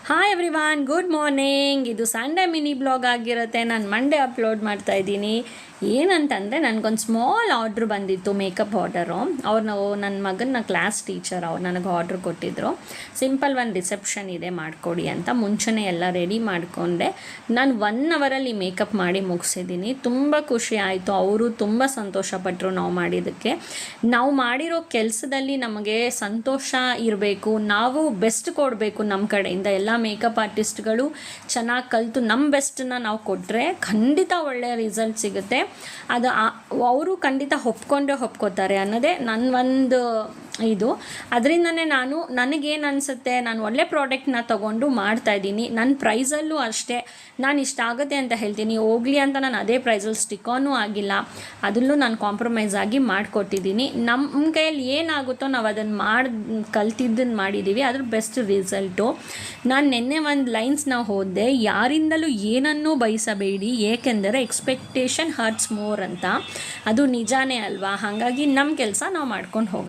Hi everyone, good morning. ಇದು Sunday mini blog ಆಗಿರುತ್ತೆ. ನಾನು ಮಂಡೇ ಅಪ್ಲೋಡ್ ಮಾಡ್ತಾ ಇದ್ದೀನಿ. ಏನಂತಂದರೆ ನನಗೊಂದು ಸ್ಮಾಲ್ ಆರ್ಡ್ರ್ ಬಂದಿತ್ತು, ಮೇಕಪ್ ಆರ್ಡರು. ನನ್ನ ಮಗನ ಕ್ಲಾಸ್ ಟೀಚರ್ ಅವ್ರು ನನಗೆ ಆರ್ಡ್ರ್ ಕೊಟ್ಟಿದ್ದರು. ಸಿಂಪಲ್ ಒಂದು ರಿಸೆಪ್ಷನ್ ಇದೆ, ಮಾಡಿಕೊಡಿ ಅಂತ. ಮುಂಚೆನೇ ಎಲ್ಲ ರೆಡಿ ಮಾಡಿಕೊಂಡೆ. ನಾನು 1 ಅವರಲ್ಲಿ ಮೇಕಪ್ ಮಾಡಿ ಮುಗಿಸಿದ್ದೀನಿ. ತುಂಬ ಖುಷಿ ಆಯಿತು. ಅವರು ತುಂಬ ಸಂತೋಷಪಟ್ಟರು ನಾವು ಮಾಡಿದ್ದಕ್ಕೆ. ನಾವು ಮಾಡಿರೋ ಕೆಲಸದಲ್ಲಿ ನಮಗೆ ಸಂತೋಷ ಇರಬೇಕು, ನಾವು ಬೆಸ್ಟ್ ಕೊಡಬೇಕು. ನಮ್ಮ ಕಡೆಯಿಂದ ಎಲ್ಲ ಮೇಕಪ್ ಆರ್ಟಿಸ್ಟ್ಗಳು ಚೆನ್ನಾಗಿ ಕಲಿತು ನಮ್ಮ ಬೆಸ್ಟನ್ನ ನಾವು ಕೊಟ್ಟರೆ ಖಂಡಿತ ಒಳ್ಳೆಯ ರಿಸಲ್ಟ್ ಸಿಗುತ್ತೆ. ಅದು ಅವರು ಖಂಡಿತ ಒಪ್ಕೋತಾರೆ ಅನ್ನೋದೇ ನನ್ನ ಒಂದು ಇದು. ಅದರಿಂದನೇ ನನಗೇನು ಅನಿಸುತ್ತೆ, ನಾನು ಒಳ್ಳೆ ಪ್ರಾಡಕ್ಟ್ನ ತೊಗೊಂಡು ಮಾಡ್ತಾಯಿದ್ದೀನಿ. ನನ್ನ ಪ್ರೈಸಲ್ಲೂ ಅಷ್ಟೇ ನಾನು ಇಷ್ಟ ಆಗುತ್ತೆ ಅಂತ ಹೇಳ್ತೀನಿ. ಹೋಗಲಿ ಅಂತ ನಾನು ಅದೇ ಪ್ರೈಸಲ್ಲಿ ಸ್ಟಿಕಾನೂ ಆಗಿಲ್ಲ, ಅದರಲ್ಲೂ ನಾನು ಕಾಂಪ್ರಮೈಸ್ ಆಗಿ ಮಾಡಿಕೊಟ್ಟಿದ್ದೀನಿ. ನಮ್ಮ ಕೈಯಲ್ಲಿ ಏನಾಗುತ್ತೋ ನಾವು ಅದನ್ನು ಕಲ್ತಿದ್ದನ್ನು ಮಾಡಿದ್ದೀವಿ, ಅದ್ರ ಬೆಸ್ಟ್ ರಿಸಲ್ಟು. ನಾನು ನಿನ್ನೆ ಒಂದು ಲೈನ್ಸ್ನ ಓದಿದೆ, ಯಾರಿಂದಲೂ ಏನನ್ನೂ ಬಯಸಬೇಡಿ, ಏಕೆಂದರೆ ಎಕ್ಸ್ಪೆಕ್ಟೇಷನ್ ಹರ್ಟ್ಸ್ ಮೋರ್ ಅಂತ. ಅದು ನಿಜಾನೇ ಅಲ್ವಾ? ಹಾಗಾಗಿ ನಮ್ಮ ಕೆಲಸ ನಾವು ಮಾಡ್ಕೊಂಡು ಹೋಗಿ